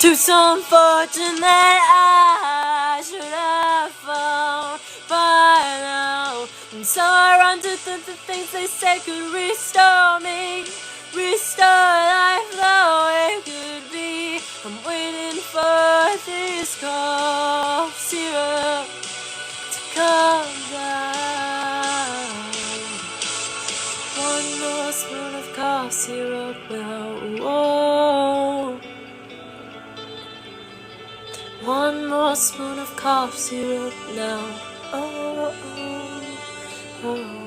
Too so unfortunate, I should have found by now. And so I run to the things they said could restore me, restore life the way it could be. I'm waiting for this cough syrup to come down. One more spoon of cough syrup now. Whoa. One more spoon of cough syrup now. Oh, oh, oh.